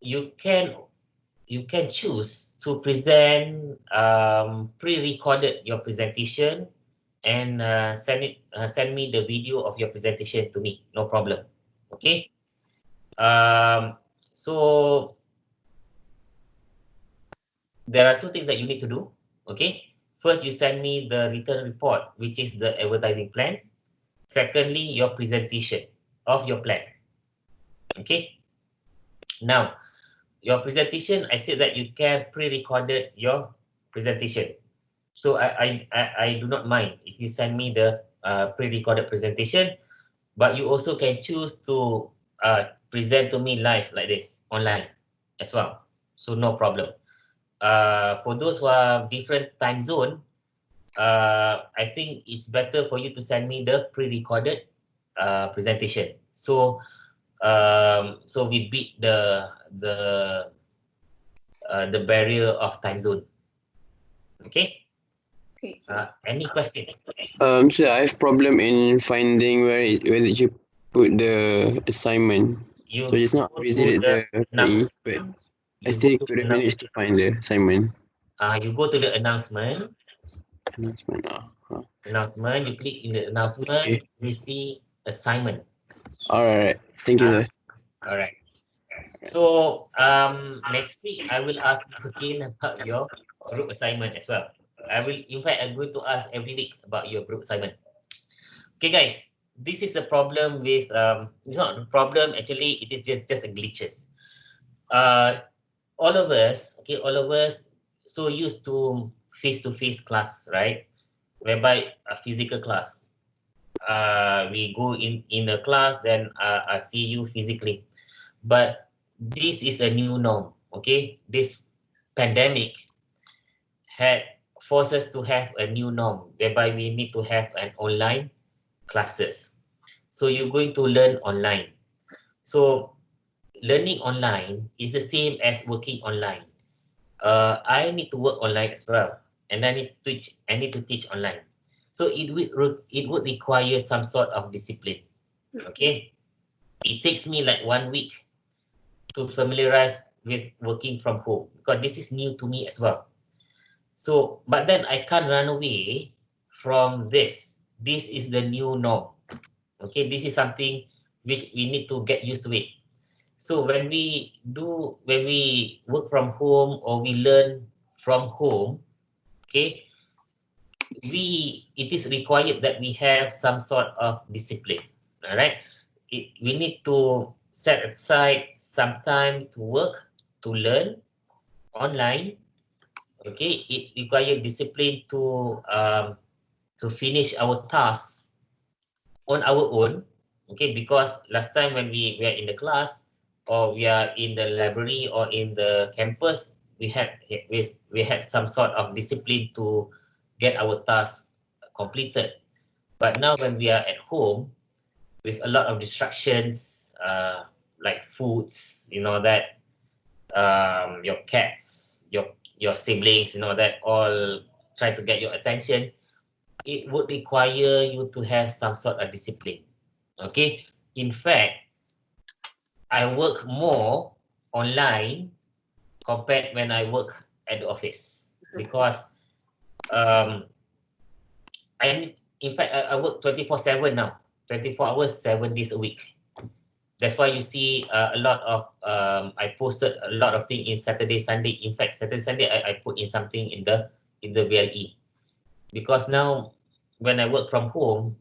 [SPEAKER 1] You can choose to present pre-recorded your presentation and send me the video of your presentation to me. No problem. Okay. So there are two things that you need to do. Okay. First, you send me the written report, which is the advertising plan. Secondly, your presentation of your plan. Okay. Now, your presentation, I said that you can pre-recorded your presentation. So I do not mind if you send me the pre-recorded presentation, but you also can choose to present to me live like this online as well. So no problem. For those who are different time zone, I think it's better for you to send me the pre-recorded presentation. So so we beat the barrier of time zone. Okay.
[SPEAKER 2] Okay.
[SPEAKER 1] Any question?
[SPEAKER 4] So I have problem in finding where did you put the assignment.
[SPEAKER 1] You
[SPEAKER 4] So just now
[SPEAKER 1] go to
[SPEAKER 4] visited
[SPEAKER 1] the
[SPEAKER 4] the
[SPEAKER 1] announce-
[SPEAKER 4] but I
[SPEAKER 1] you go
[SPEAKER 4] still
[SPEAKER 1] to
[SPEAKER 4] couldn't
[SPEAKER 1] announce-
[SPEAKER 4] manage to find the assignment.
[SPEAKER 1] you go to the announcement.
[SPEAKER 4] Announcement.
[SPEAKER 1] Announcement. You click in the announcement.
[SPEAKER 4] Okay.
[SPEAKER 1] You see assignment.
[SPEAKER 4] Alright. Thank you,
[SPEAKER 1] Ah.
[SPEAKER 4] sir.
[SPEAKER 1] All right. So next week I will ask you again about your group assignment as well. In fact, I'm going to ask every week about your group assignment. Okay, guys. This is a problem with it's not a problem actually. It is just a glitches. All of us, okay, all of us so used to face-to-face class, right? Whereby a physical class. We go in a class, then I see you physically. But this is a new norm, okay? This pandemic had forced us to have a new norm, whereby we need to have an online classes. So you're going to learn online. So learning online is the same as working online. I need to work online as well, and I need to teach online. So it would require some sort of discipline. Okay, it takes me like 1 week to familiarize with working from home because this is new to me as well. So, but then I can't run away from this. This is the new norm. Okay, this is something which we need to get used to it. So when we work from home or we learn from home, okay, it is required that we have some sort of discipline. All right, we need to set aside some time to work, to learn online. Okay, it requires discipline to finish our tasks on our own. Okay, because last time when we were in the class or we are in the library or in the campus, we had some sort of discipline to get our tasks completed. But now when we are at home with a lot of distractions, like foods, that your cats, your siblings, that all try to get your attention, it would require you to have some sort of discipline. Okay. In fact, I work more online compared when I work at the office because in fact, I work 24/7 now, 24 hours, 7 days a week. That's why you see a lot of I posted a lot of things in Saturday, Sunday. In fact, Saturday, Sunday, I put in something in the VLE because now when I work from home,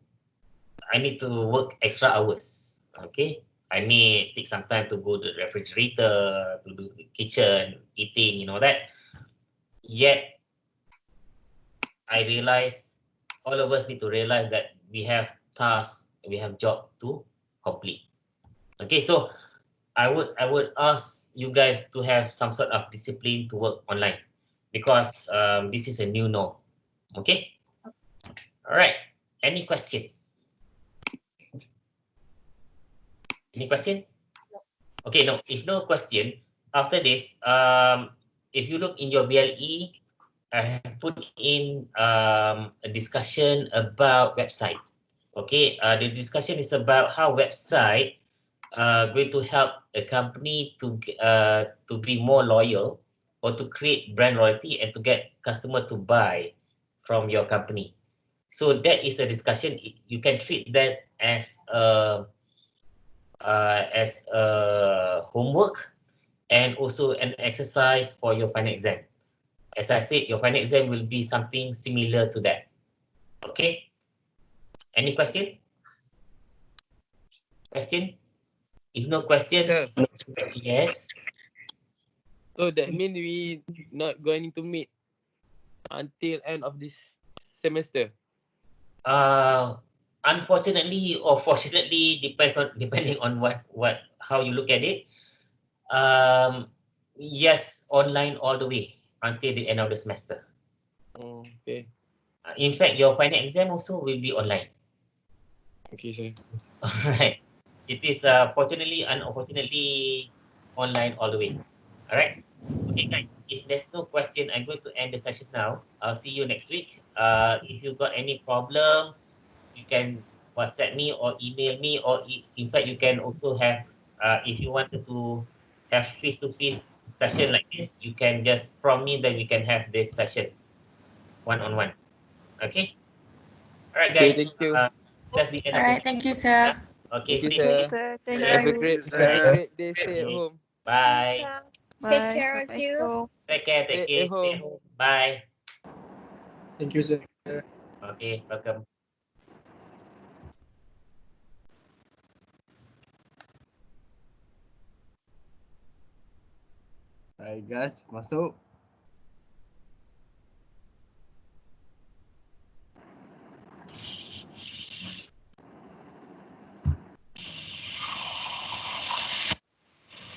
[SPEAKER 1] I need to work extra hours. Okay, I may take some time to go to the refrigerator, to do the kitchen, eating, that. Yet, I realize all of us need to realize that we have tasks, we have job to complete. Okay, so I would ask you guys to have some sort of discipline to work online because this is a new norm. Okay, all right. Any question? Any question? Okay, no. If no question, after this, if you look in your VLE, I have put in a discussion about website. Okay, the discussion is about how website going to help a company to be more loyal or to create brand loyalty and to get customer to buy from your company. So that is a discussion. You can treat that as a homework and also an exercise for your final exam. As I said, your final exam will be something similar to that. Okay? Any question? Question? If no question,
[SPEAKER 5] Sir,
[SPEAKER 1] yes.
[SPEAKER 5] so that means we not going to meet until end of this semester.
[SPEAKER 1] Unfortunately or fortunately, depending on how you look at it. Yes, online all the way until the end of the semester.
[SPEAKER 5] Oh, okay.
[SPEAKER 1] In fact, your final exam also will be online.
[SPEAKER 5] Okay, sir.
[SPEAKER 1] All right. It is fortunately and unfortunately online all the way. All right. Okay, guys. If there's no question, I'm going to end the session now. I'll see you next week. If you got any problem, you can WhatsApp me or email me, or in fact, you can also have, if you wanted to have face-to-face session like this, you can just prompt me, then we can have this session one-on-one. Okay. All right,
[SPEAKER 5] Okay,
[SPEAKER 1] guys.
[SPEAKER 5] thank you.
[SPEAKER 1] That's the end
[SPEAKER 2] All
[SPEAKER 1] of the
[SPEAKER 2] right, thank you, sir.
[SPEAKER 1] Okay.
[SPEAKER 5] Thank you,
[SPEAKER 1] Stay
[SPEAKER 3] Thank you,
[SPEAKER 1] safe.
[SPEAKER 5] sir.
[SPEAKER 3] sir. Thank
[SPEAKER 5] Have a
[SPEAKER 3] you.
[SPEAKER 5] great day. Stay at home.
[SPEAKER 1] Bye.
[SPEAKER 3] Bye.
[SPEAKER 6] Take care of you.
[SPEAKER 3] Assalamualaikum.
[SPEAKER 1] Take care.
[SPEAKER 5] Stay
[SPEAKER 1] Take care.
[SPEAKER 5] at
[SPEAKER 1] Stay
[SPEAKER 5] home.
[SPEAKER 1] home. Bye.
[SPEAKER 7] Thank you, sir.
[SPEAKER 1] Okay. Welcome.
[SPEAKER 7] Alright guys, masuk.